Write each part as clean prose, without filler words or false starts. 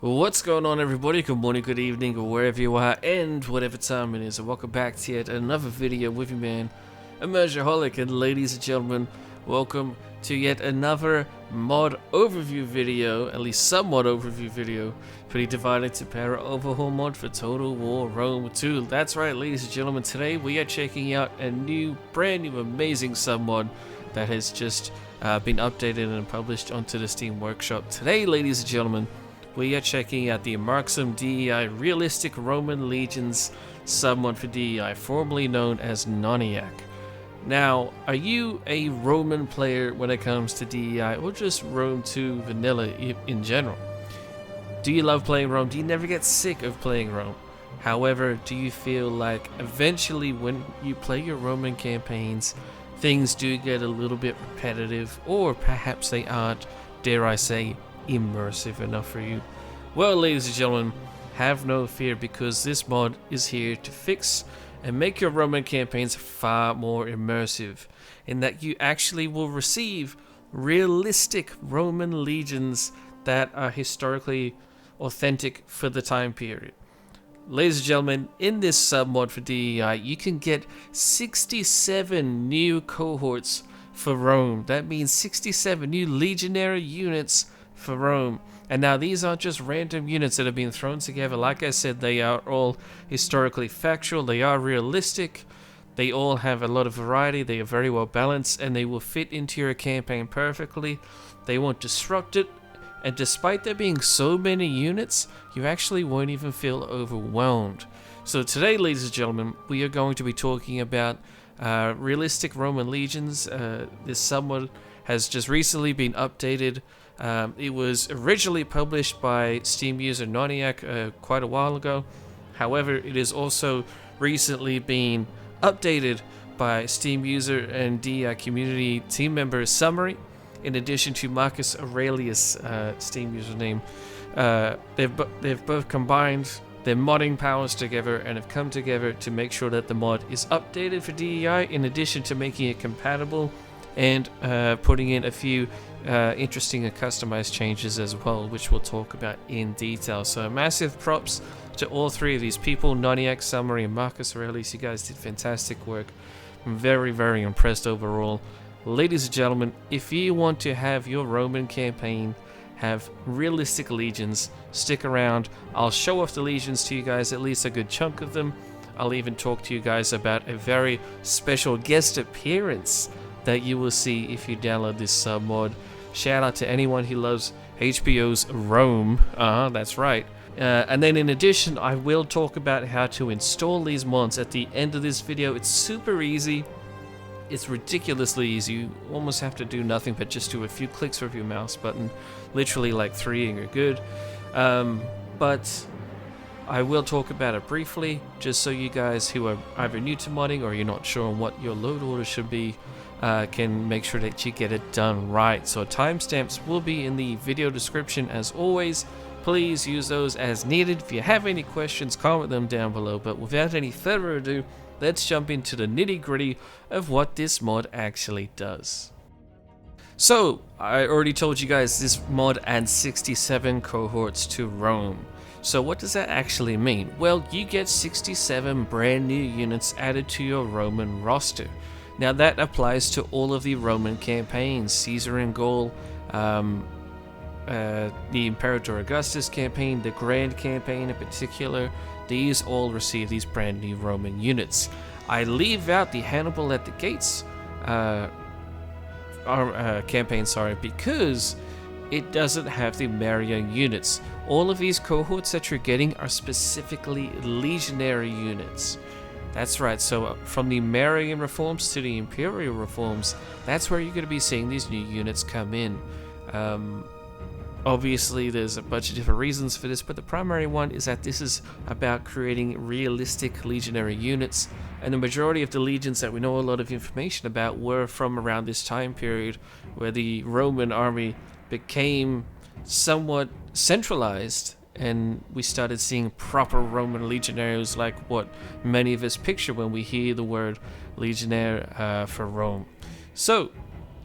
What's going on, everybody? Good morning, good evening, or wherever you are, and whatever time it is, and welcome back to yet another video with you, man, Immersioholic. And ladies and gentlemen, welcome to yet another mod overview video, at least some mod overview video, for the Divide Et Impera overhaul mod for Total War Rome 2. That's right, ladies and gentlemen, today we are checking out a brand new, amazing submod that has just been updated and published onto the Steam Workshop. Today, ladies and gentlemen, we are checking out the Marxum DEI Realistic Roman Legions submod for DEI, formerly known as Noniac. Now, are you a Roman player when it comes to DEI, or just Rome 2 vanilla in general? Do you love playing Rome? Do you never get sick of playing Rome? However, do you feel like eventually when you play your Roman campaigns, things do get a little bit repetitive, or perhaps they aren't, dare I say, immersive enough for you? Well, ladies and gentlemen, have no fear, because this mod is here to fix and make your Roman campaigns far more immersive, in that you actually will receive realistic Roman legions that are historically authentic for the time period. Ladies and gentlemen, in this submod for DEI, you can get 67 new cohorts for Rome. That means 67 new legionary units for Rome. And now these aren't just random units that have been thrown together. Like I said, they are all historically factual, they are realistic, they all have a lot of variety, they are very well balanced, and they will fit into your campaign perfectly. They won't disrupt it, and despite there being so many units, you actually won't even feel overwhelmed. So today, ladies and gentlemen, we are going to be talking about realistic Roman legions. This submod has just recently been updated. It was originally published by Steam user Noniac quite a while ago. However, it is also recently been updated by Steam user and DEI community team member Summary, in addition to Marcus Aurelius Steam username. They've both combined their modding powers together and have come together to make sure that the mod is updated for DEI, in addition to making it compatible and putting in a few interesting and customized changes as well, which we'll talk about in detail. So massive props to all three of these people, Noniac, Summary, and Marcus Aurelius. You guys did fantastic work. I'm very, very impressed overall. Ladies and gentlemen, if you want to have your Roman campaign have realistic legions, stick around. I'll show off the legions to you guys, at least a good chunk of them. I'll even talk to you guys about a very special guest appearance that you will see if you download this submod. Shout out to anyone who loves HBO's Rome. That's right. And then in addition, I will talk about how to install these mods at the end of this video. It's super easy. It's ridiculously easy. You almost have to do nothing but just do a few clicks with your mouse button. Literally like 3 and you're good. But I will talk about it briefly, just so you guys who are either new to modding or you're not sure on what your load order should be, can make sure that you get it done right. So timestamps will be in the video description as always. Please use those as needed. If you have any questions, comment them down below. But without any further ado, let's jump into the nitty-gritty of what this mod actually does. So, I already told you guys this mod adds 67 cohorts to Rome. So what does that actually mean? Well, you get 67 brand new units added to your Roman roster. Now that applies to all of the Roman campaigns, Caesar in Gaul, the Imperator Augustus campaign, the Grand campaign in particular. These all receive these brand new Roman units. I leave out the Hannibal at the Gates campaign, because it doesn't have the Marian units. All of these cohorts that you're getting are specifically legionary units. That's right, so from the Marian reforms to the Imperial reforms, that's where you're going to be seeing these new units come in. Obviously, there's a bunch of different reasons for this, but the primary one is that this is about creating realistic legionary units, and the majority of the legions that we know a lot of information about were from around this time period, where the Roman army became somewhat centralized, and we started seeing proper Roman legionaries like what many of us picture when we hear the word legionnaire for Rome. So,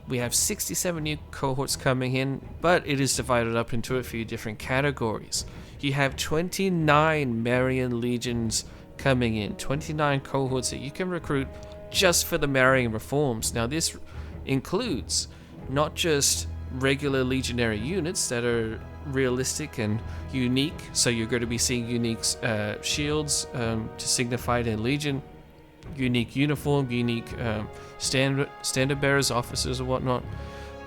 We have 67 new cohorts coming in, but it is divided up into a few different categories. You have 29 Marian legions coming in, 29 cohorts that you can recruit just for the Marian reforms. Now this includes not just regular legionary units that are realistic and unique, so you're going to be seeing unique shields to signify their legion, unique uniform, unique standard bearers, officers, and whatnot,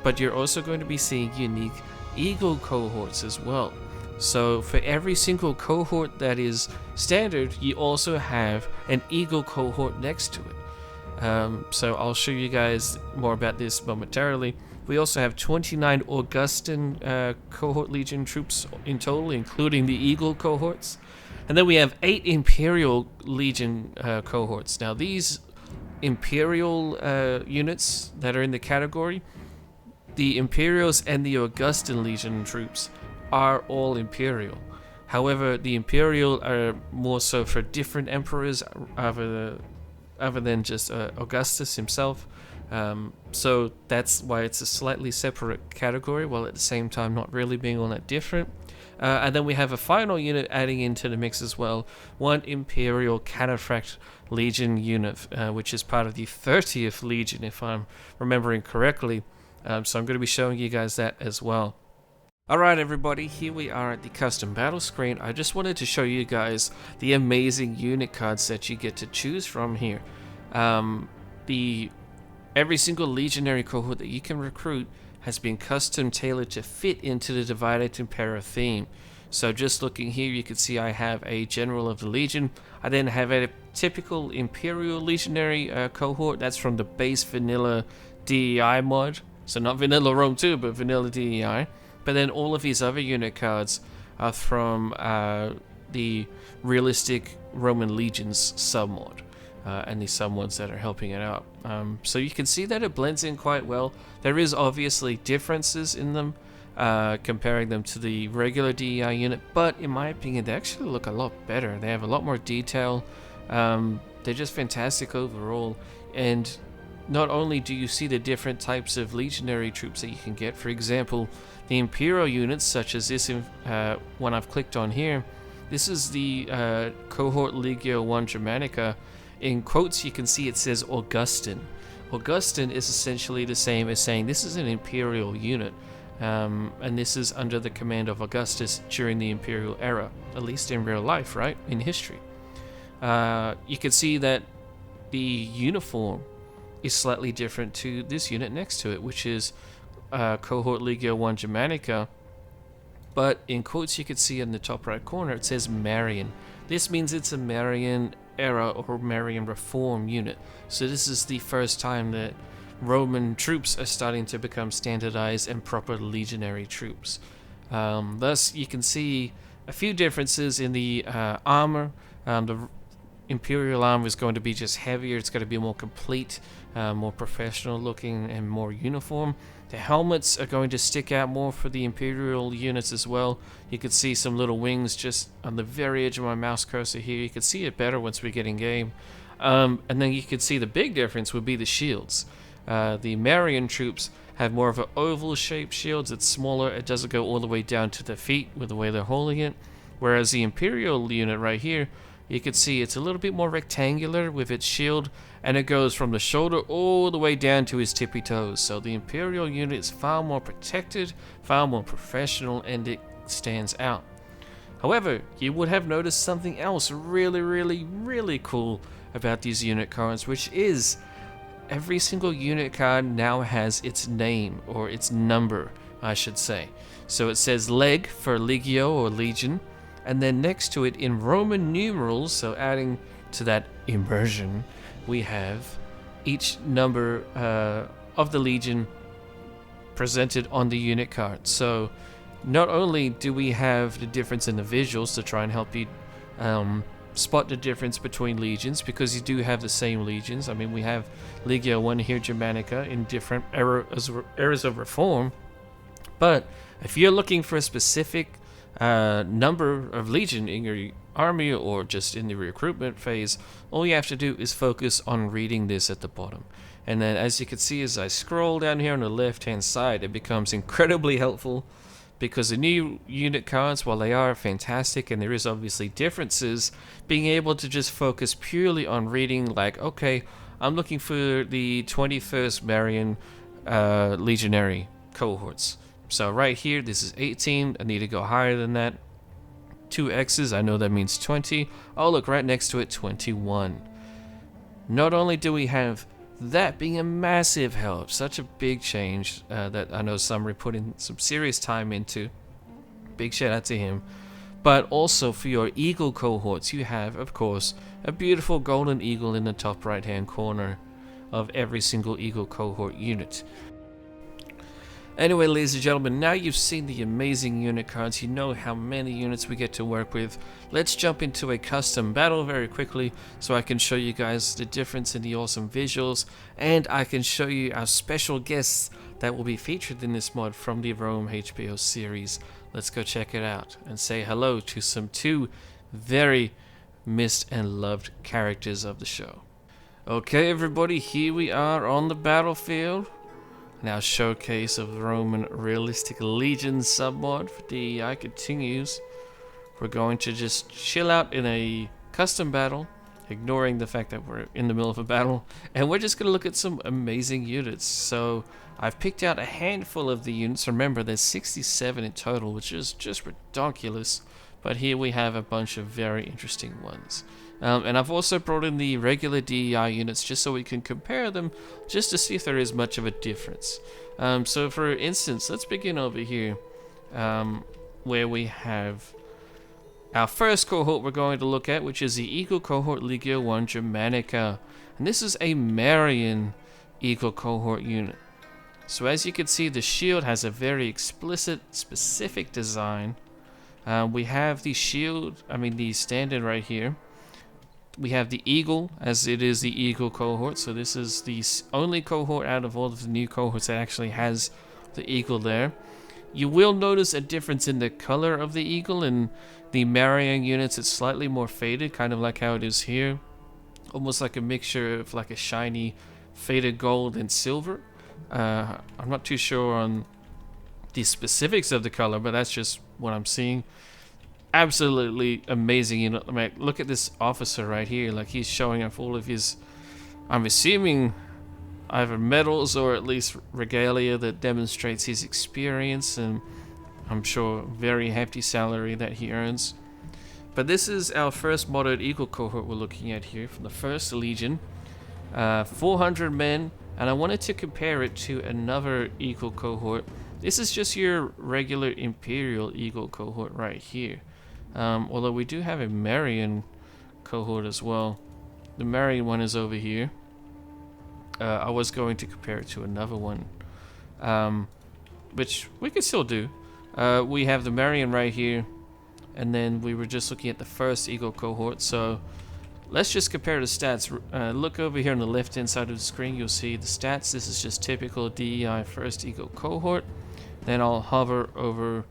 but you're also going to be seeing unique eagle cohorts as well. So for every single cohort that is standard, you also have an eagle cohort next to it. So I'll show you guys more about this momentarily. We also have 29 Augustan cohort legion troops in total, including the eagle cohorts. And then we have 8 Imperial Legion cohorts. Now these Imperial units that are in the category, the Imperials and the Augustan Legion troops are all Imperial. However, the Imperial are more so for different emperors other than just Augustus himself. So that's why it's a slightly separate category, while at the same time not really being all that different. And then we have a final unit adding into the mix as well, one Imperial Cataphract Legion unit, which is part of the 30th Legion, if I'm remembering correctly. So I'm going to be showing you guys that as well. Alright everybody, here we are at the custom battle screen. I just wanted to show you guys the amazing unit cards that you get to choose from here. Every single legionary cohort that you can recruit has been custom tailored to fit into the Divide Et Impera theme. So just looking here, you can see I have a General of the Legion. I then have a typical Imperial Legionary cohort. That's from the base vanilla DEI mod. So not vanilla Rome 2, but vanilla DEI. But then all of these other unit cards are from the realistic Roman Legions submod. And the submods that are helping it out. So you can see that it blends in quite well. There is obviously differences in them, comparing them to the regular DEI unit, but in my opinion they actually look a lot better. They have a lot more detail. They're just fantastic overall, and not only do you see the different types of legionary troops that you can get, for example the Imperial units such as this one I've clicked on here. This is the cohort Legio 1 Germanica. In quotes you can see it says Augustan. Augustan is essentially the same as saying this is an Imperial unit, and this is under the command of Augustus during the Imperial era, at least in real life, right? In history. You can see that the uniform is slightly different to this unit next to it, which is cohort Legio 1 Germanica, but in quotes you can see in the top right corner it says Marian. This means it's a Marian era or Marian reform unit. So this is the first time that Roman troops are starting to become standardized and proper legionary troops. Thus you can see a few differences in the armor. The Imperial armor is going to be just heavier, it's going to be more complete, more professional looking and more uniform. The helmets are going to stick out more for the Imperial units as well. You can see some little wings just on the very edge of my mouse cursor here. You can see it better once we get in game. And then you can see the big difference would be the shields. The Marian troops have more of an oval shaped shields. It's smaller, it doesn't go all the way down to the feet with the way they're holding it. Whereas the Imperial unit right here, you can see it's a little bit more rectangular with its shield, and it goes from the shoulder all the way down to his tippy toes. So the Imperial unit is far more protected, far more professional, and it stands out. However, you would have noticed something else really cool about these unit cards, which is every single unit card now has its name, or its number, I should say. So it says Leg for Legio or Legion, and then next to it in Roman numerals, so adding to that immersion, we have each number of the Legion presented on the unit card. So not only do we have the difference in the visuals to try and help you spot the difference between legions, because you do have the same legions. I mean, we have Legio 1 here, Germanica, in different eras of reform, but if you're looking for a specific number of legion in your army or just in the recruitment phase, all you have to do is focus on reading this at the bottom. And then as you can see, as I scroll down here on the left hand side, it becomes incredibly helpful, because the new unit cards, while they are fantastic and there is obviously differences, being able to just focus purely on reading, like, okay, I'm looking for the 21st Marian Legionary cohorts. So right here, this is 18. I need to go higher than that. 2 X's, I know that means 20. Oh, look, right next to it, 21. Not only do we have that being a massive help, such a big change that I know Summary put in some serious time into. Big shout out to him. But also for your eagle cohorts, you have, of course, a beautiful golden eagle in the top right hand corner of every single eagle cohort unit. Anyway, ladies and gentlemen, now you've seen the amazing unit cards, you know how many units we get to work with. Let's jump into a custom battle very quickly so I can show you guys the difference in the awesome visuals, and I can show you our special guests that will be featured in this mod from the Rome HBO series. Let's go check it out and say hello to some 2 very missed and loved characters of the show. Okay, everybody, here we are on the battlefield. Now showcase of the Roman Realistic Legion submod for DEI continues. We're going to just chill out in a custom battle, ignoring the fact that we're in the middle of a battle, and we're just going to look at some amazing units. So I've picked out a handful of the units. Remember, there's 67 in total, which is just ridiculous, but here we have a bunch of very interesting ones. And I've also brought in the regular DEI units just so we can compare them, just to see if there is much of a difference. So for instance, let's begin over here, where we have our first cohort we're going to look at, which is the Eagle Cohort Legio 1 Germanica. And this is a Marian Eagle Cohort unit. So as you can see, the shield has a very explicit, specific design. We have the shield, the standard right here. We have the eagle, as it is the eagle cohort, so this is the only cohort out of all of the new cohorts that actually has the eagle there. You will notice a difference in the color of the eagle. In the Marian units, it's slightly more faded, kind of like how it is here. Almost like a mixture of like a shiny faded gold and silver. I'm not too sure on the specifics of the color, but that's just what I'm seeing. Absolutely amazing, you know. I mean, look at this officer right here, like he's showing off all of his, I'm assuming, either medals or at least regalia that demonstrates his experience, and I'm sure very hefty salary that he earns. But this is our first modded eagle cohort we're looking at here from the First Legion, 400 men, and I wanted to compare it to another eagle cohort. This is just your regular Imperial eagle cohort right here. Although we do have a Marian cohort as well. The Marian one is over here. I was going to compare it to another one, which we could still do. We have the Marian right here, and then we were just looking at the first eagle cohort. So let's just compare the stats. Look over here on the left hand side of the screen, you'll see the stats. This is just typical DEI first eagle cohort. Then I'll hover over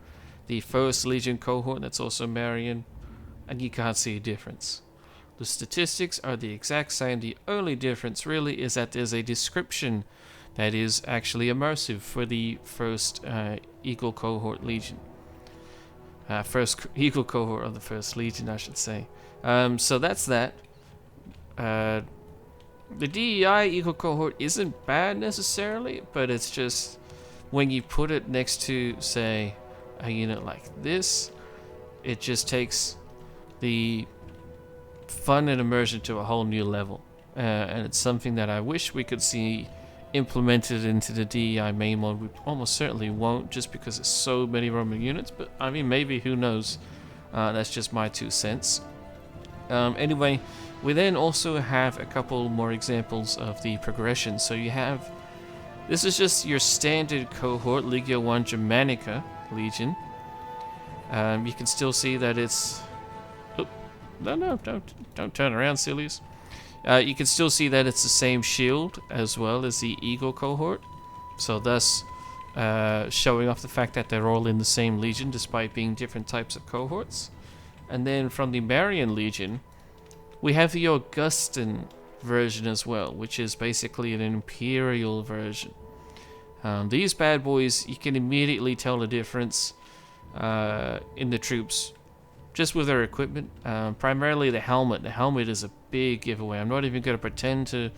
the First Legion cohort, that's also Marian, and you can't see a difference. The statistics are the exact same. The only difference really is that there's a description that is actually immersive for the First Eagle Cohort Legion. First Eagle Cohort of the First Legion, I should say. So that's that. The DEI Eagle Cohort isn't bad necessarily, but it's just when you put it next to, say, a unit like this, it just takes the fun and immersion to a whole new level, and it's something that I wish we could see implemented into the DEI main mod. We almost certainly won't, just because there's so many Roman units, but I mean, maybe, who knows. That's just my 2 cents. Anyway, we then also have a couple more examples of the progression. So you have, this is just your standard cohort, Legio 1 Germanica Legion. You can still see that it's... Oh, no, don't turn around, sillies. You can still see that it's the same shield as well as the Eagle cohort. So thus showing off the fact that they're all in the same Legion despite being different types of cohorts. And then from the Marian Legion, we have the Augustan version as well, which is basically an Imperial version. These bad boys, you can immediately tell the difference in the troops just with their equipment. Primarily the helmet. The helmet is a big giveaway. I'm not even going to pretend to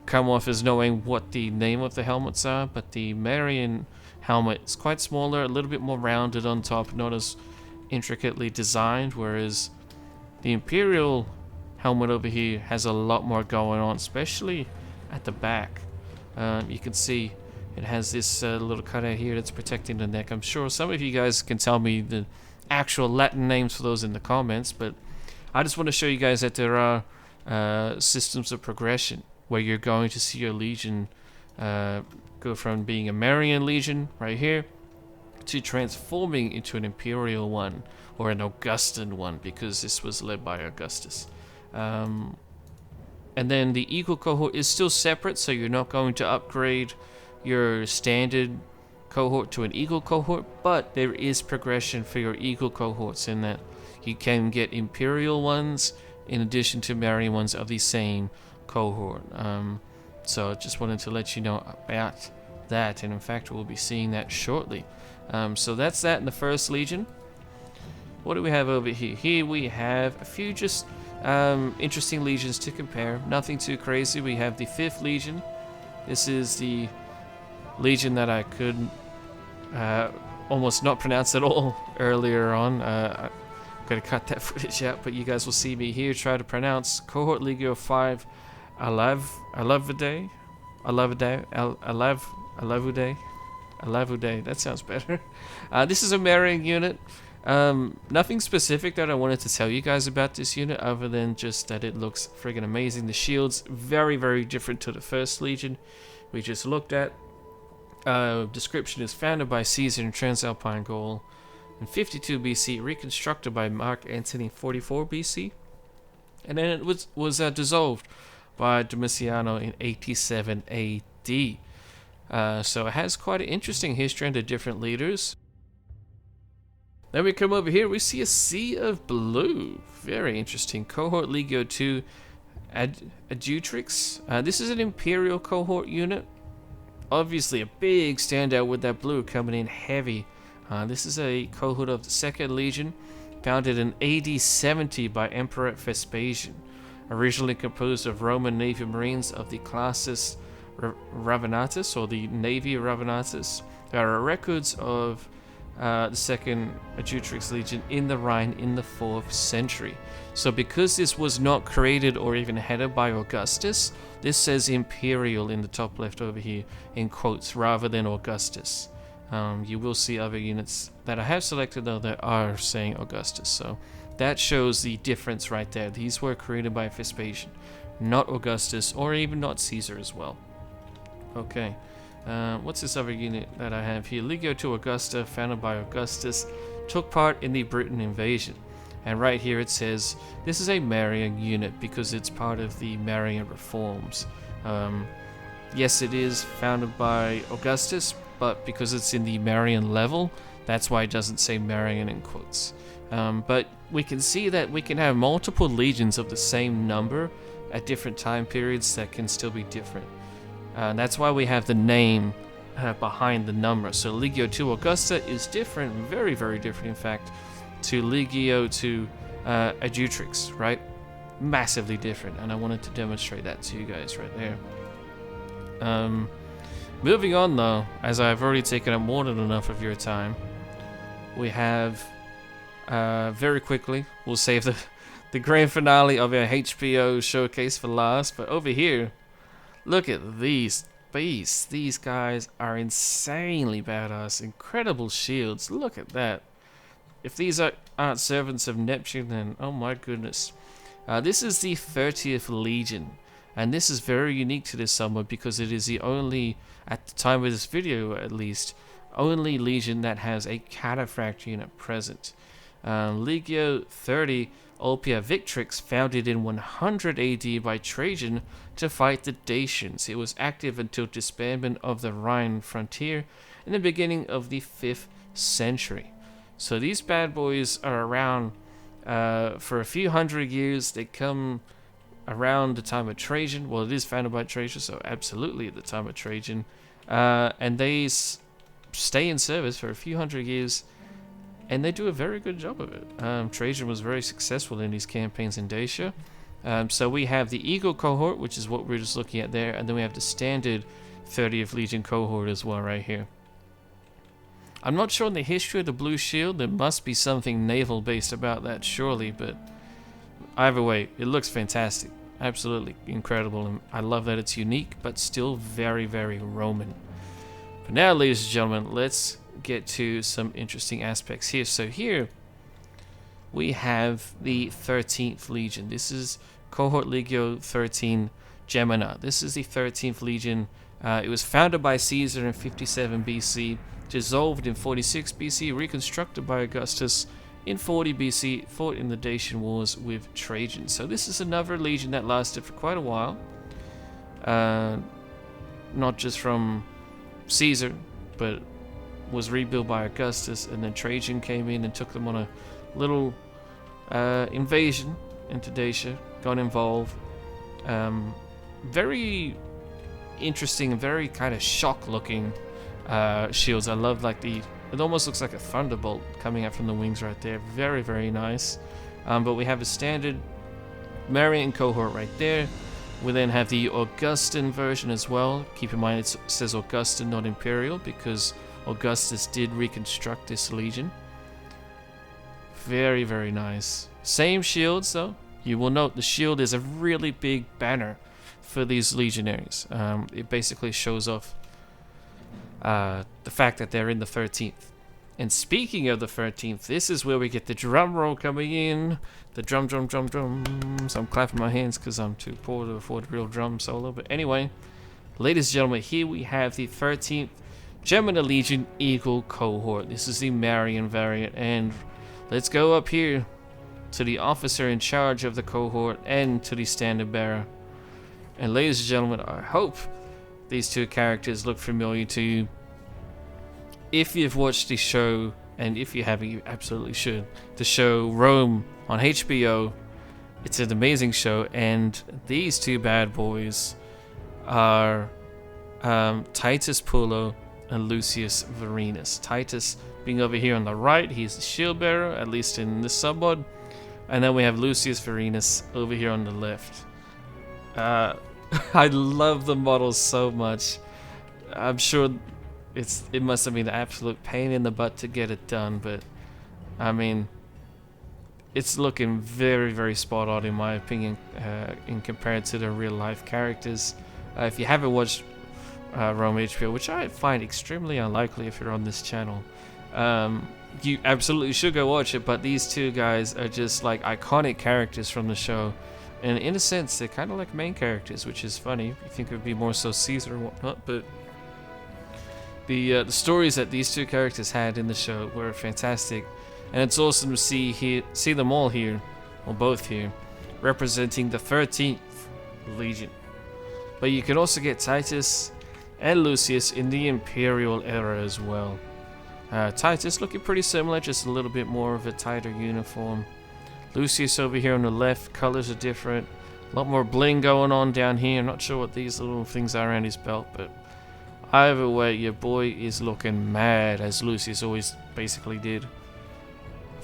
come off as knowing what the name of the helmets are, but the Marian helmet is quite smaller, a little bit more rounded on top, not as intricately designed, whereas the Imperial helmet over here has a lot more going on, especially at the back. You can see it has this little cutout here that's protecting the neck. I'm sure some of you guys can tell me the actual Latin names for those in the comments, but I just want to show you guys that there are systems of progression where you're going to see your legion go from being a Marian legion right here to transforming into an Imperial one or an Augustan one, because this was led by Augustus. And then the Eagle cohort is still separate, so you're not going to upgrade your standard cohort to an Eagle cohort, but there is progression for your Eagle cohorts in that you can get Imperial ones in addition to Marian ones of the same cohort. So I just wanted to let you know about that, and in fact we'll be seeing that shortly. So that's that in the first legion. What do we have over here? Here we have a few just interesting legions to compare. Nothing too crazy. We have the 5th legion. This is the legion that I could almost not pronounce at all earlier on. I'm going to cut that footage out, but you guys will see me here try to pronounce Cohort Legio 5 Alavude. That sounds better. This is a Marian unit. Nothing specific that I wanted to tell you guys about this unit other than just that it looks friggin' amazing. The shields, very, very different to the first legion we just looked at. Description is founded by Caesar in Transalpine Gaul in 52 BC, reconstructed by Mark Antony 44 BC, and then it was dissolved by Domitiano in 87 AD. So it has quite an interesting history under different leaders. Then we come over here, we see a sea of blue. Very interesting. Cohort Legio 2 Adjutrix. This is an Imperial cohort unit. Obviously a big standout with that blue coming in heavy. This is a cohort of the 2nd Legion, founded in AD 70 by Emperor Vespasian. Originally composed of Roman Navy Marines of the classis Ravinatus, or the Navy Ravinatus. There are records of the 2nd Adjutrix Legion in the Rhine in the 4th century. So because this was not created or even headed by Augustus, this says Imperial in the top left over here in quotes rather than Augustus. You will see other units that I have selected though that are saying Augustus, so that shows the difference right there. These were created by Vespasian, not Augustus, or even not Caesar as well. Okay. What's this other unit that I have here? Legio to Augusta, founded by Augustus, took part in the Britain invasion. And right here it says this is a Marian unit because it's part of the Marian reforms. Yes, it is founded by Augustus, but because it's in the Marian level, that's why it doesn't say Marian in quotes. But we can see that we can have multiple legions of the same number at different time periods that can still be different. That's why we have the name behind the number. So Legio to Augusta is different, very, very different in fact, to Legio to Adjutrix, right? Massively different, and I wanted to demonstrate that to you guys right there. Moving on though, as I've already taken up more than enough of your time, we have, very quickly, we'll save the grand finale of our HBO showcase for last, but over here, look at these beasts. These guys are insanely badass. Incredible shields. Look at that. If these aren't servants of Neptune, then oh my goodness. This is the 30th Legion. And this is very unique to this Submod because it is the only, at the time of this video at least, only Legion that has a cataphract unit present. Legio 30 Ulpia Victrix, founded in 100 AD by Trajan to fight the Dacians. It was active until disbandment of the Rhine frontier in the beginning of the 5th century. So these bad boys are around for a few hundred years. They come around the time of Trajan. Well, it is founded by Trajan, so absolutely at the time of Trajan. And they stay in service for a few hundred years, and they do a very good job of it. Trajan was very successful in these campaigns in Dacia. So we have the Eagle cohort, which is what we're just looking at there, and then we have the standard 30th Legion cohort as well right here. I'm not sure on the history of the Blue Shield. There must be something naval based about that, surely, but either way, it looks fantastic. Absolutely incredible, and I love that it's unique, but still very, very Roman. But now, ladies and gentlemen, let's get to some interesting aspects here. So here we have the 13th Legion. This is Cohort Legio 13 Gemina. This is the 13th Legion. It was founded by Caesar in 57 BC, dissolved in 46 BC, reconstructed by Augustus in 40 BC, fought in the Dacian Wars with Trajan. So this is another legion that lasted for quite a while. Not just from Caesar, but was rebuilt by Augustus, and then Trajan came in and took them on a little invasion into Dacia, got involved. Very interesting, very kind of shock looking shields. I love like it almost looks like a thunderbolt coming out from the wings right there. Very, very nice. But we have a standard Marian cohort right there. We then have the Augustan version as well. Keep in mind it says Augustan, not Imperial, because Augustus did reconstruct this legion. Very, very nice. Same shields though. You will note the shield is a really big banner for these legionaries. It basically shows off the fact that they're in the 13th. And speaking of the 13th, this is where we get the drum roll coming in. The drum. So I'm clapping my hands because I'm too poor to afford a real drum solo. But anyway, ladies and gentlemen, here we have the 13th Gemina Legion Eagle cohort. This is the Marian variant. And let's go up here to the officer in charge of the cohort and to the standard bearer. And ladies and gentlemen, I hope these two characters look familiar to you. If you've watched the show, and if you haven't, you absolutely should, the show Rome on HBO. It's an amazing show, and these two bad boys are Titus Pullo and Lucius Varenus. Titus being over here on the right, he's the shield bearer, at least in this submod, and then we have Lucius Varenus over here on the left. I love the models so much. I'm sure it must have been an absolute pain in the butt to get it done, but I mean, it's looking very, very spot on in my opinion, in compared to the real life characters. If you haven't watched Rome HBO, which I find extremely unlikely if you're on this channel, you absolutely should go watch it. But these two guys are just like iconic characters from the show, and in a sense they're kind of like main characters, which is funny. You think it would be more so Caesar and whatnot, but the stories that these two characters had in the show were fantastic, and it's awesome to see them all here, or both here, representing the 13th Legion. But you can also get Titus and Lucius in the Imperial era as well. Titus looking pretty similar, just a little bit more of a tighter uniform. Lucius over here on the left, colors are different. A lot more bling going on down here. I'm not sure what these little things are around his belt, but either way, your boy is looking mad, as Lucius always basically did.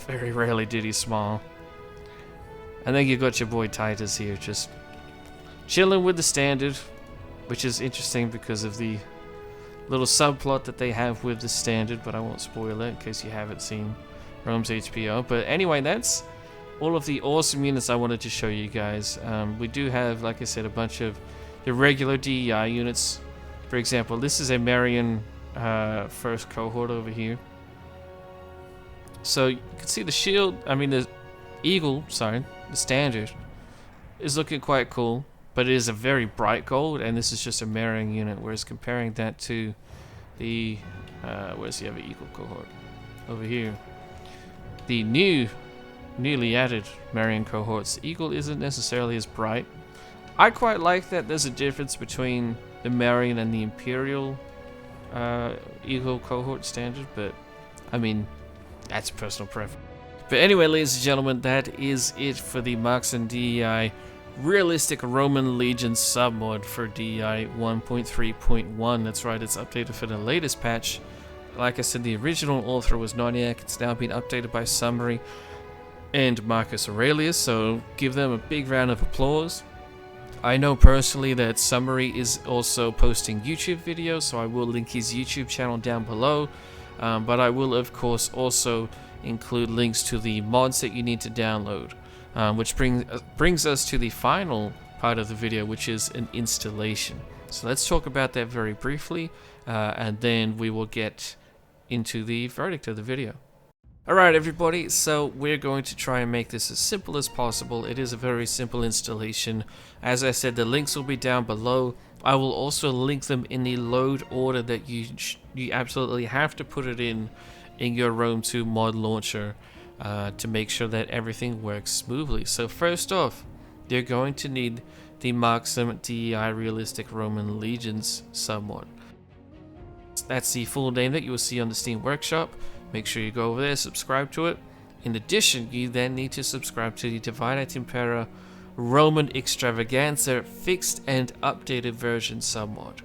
Very rarely did he smile. And then you got your boy Titus here, just chilling with the standard, which is interesting because of the little subplot that they have with the standard, but I won't spoil it in case you haven't seen Rome's HBO. But anyway, that's all of the awesome units I wanted to show you guys. We do have, like I said, a bunch of the regular DEI units. For example, this is a Marian first cohort over here. So you can see the shield, the eagle, the standard, is looking quite cool. But it is a very bright gold, and this is just a Marian unit, whereas comparing that to the, where's the other eagle cohort? Over here. The newly added Marian cohorts, the eagle isn't necessarily as bright. I quite like that there's a difference between the Marian and the Imperial eagle cohort standard, but I mean, that's personal preference. But anyway, ladies and gentlemen, that is it for the Marks and DEI realistic Roman Legion submod for DI 1.3.1. That's right, it's updated for the latest patch. Like I said, the original author was Noniac. It's now been updated by Summary and Marcus Aurelius, so give them a big round of applause. I know personally that Summary is also posting YouTube videos, so I will link his YouTube channel down below, but I will of course also include links to the mods that you need to download, which brings us to the final part of the video, which is an installation. So let's talk about that very briefly, and then we will get into the verdict of the video. Alright everybody, so we're going to try and make this as simple as possible. It is a very simple installation. As I said, the links will be down below. I will also link them in the load order that you absolutely have to put it in your Rome 2 mod launcher to make sure that everything works smoothly. So first off, you're going to need the Marxum DEI Realistic Roman Legions submod. That's the full name that you will see on the Steam Workshop. Make sure you go over there, subscribe to it. In addition, you then need to subscribe to the Divide Et Impera Roman Extravaganza fixed and updated version submod.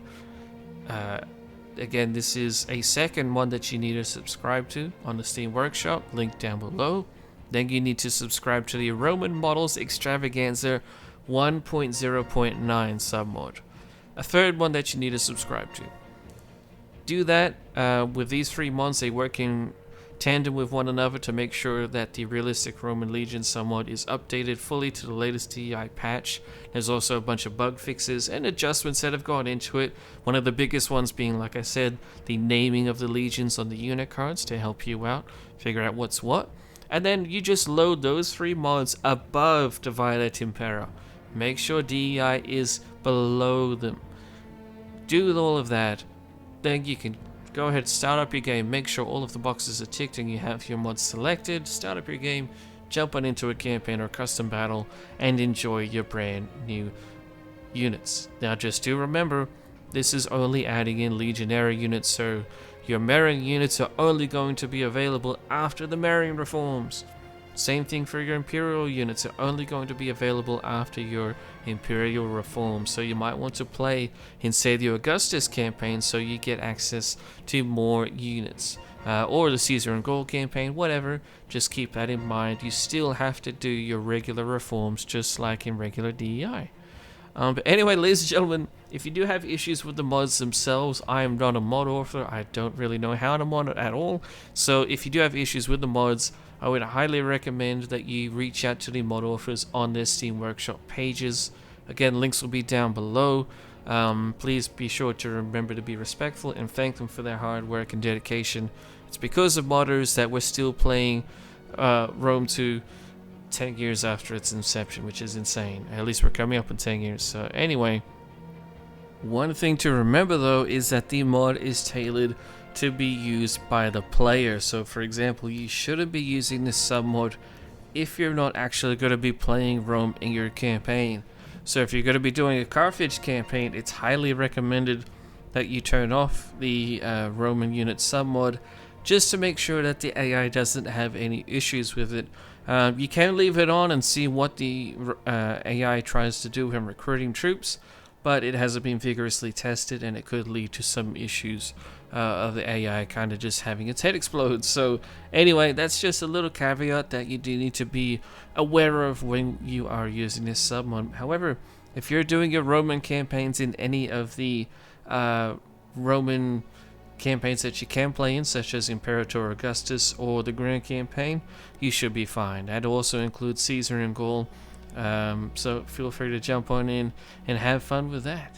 Again, this is a second one that you need to subscribe to on the Steam Workshop, link down below. Then you need to subscribe to the Roman Models Extravaganza 1.0.9 submod. A third one that you need to subscribe to. Do that with these three mods. They work in tandem with one another to make sure that the realistic Roman Legion submod is updated fully to the latest DEI patch. There's also a bunch of bug fixes and adjustments that have gone into it. One of the biggest ones being, like I said, the naming of the legions on the unit cards to help you out, figure out what's what. And then you just load those three mods above Divide Et Impera. Make sure DEI is below them. Do all of that. Then you can go ahead, start up your game, make sure all of the boxes are ticked and you have your mods selected, start up your game, jump on into a campaign or custom battle, and enjoy your brand new units. Now just do remember, this is only adding in legionary units, so your Marian units are only going to be available after the Marian reforms. Same thing for your Imperial units, are only going to be available after your Imperial reform. So you might want to play in, say, the Augustus campaign so you get access to more units. Or the Caesar and Gaul campaign, whatever. Just keep that in mind. You still have to do your regular reforms just like in regular DEI. But anyway, ladies and gentlemen, if you do have issues with the mods themselves, I am not a mod author. I don't really know how to mod it at all. So if you do have issues with the mods, I would highly recommend that you reach out to the mod authors on their Steam Workshop pages. Again, links will be down below. Please be sure to remember to be respectful and thank them for their hard work and dedication. It's because of modders that we're still playing Rome 2 10 years after its inception, which is insane. At least we're coming up in 10 years. So anyway, one thing to remember though is that the mod is tailored to be used by the player. So for example, you shouldn't be using this submod if you're not actually going to be playing Rome in your campaign. So if you're going to be doing a Carthage campaign, it's highly recommended that you turn off the Roman unit submod just to make sure that the AI doesn't have any issues with it. You can leave it on and see what the AI tries to do when recruiting troops, but it hasn't been vigorously tested and it could lead to some issues of the AI kind of just having its head explode. So anyway, that's just a little caveat that you do need to be aware of when you are using this submod. However, if you're doing your Roman campaigns in any of the Roman campaigns that you can play in, such as Imperator Augustus or the Grand Campaign, you should be fine. That also includes Caesar and Gaul. So feel free to jump on in and have fun with that.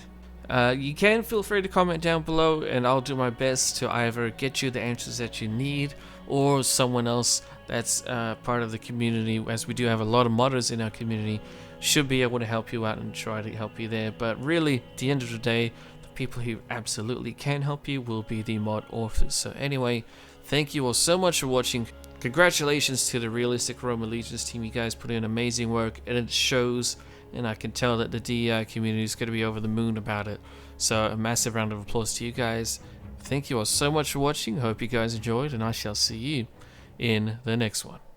You can feel free to comment down below and I'll do my best to either get you the answers that you need or someone else that's part of the community, as we do have a lot of modders in our community, should be able to help you out and try to help you there. But really, at the end of the day, the people who absolutely can help you will be the mod authors. So anyway, thank you all so much for watching. Congratulations to the Realistic Roman Legions team. You guys put in amazing work and it shows, and I can tell that the DEI community is going to be over the moon about it. So a massive round of applause to you guys. Thank you all so much for watching. Hope you guys enjoyed, and I shall see you in the next one.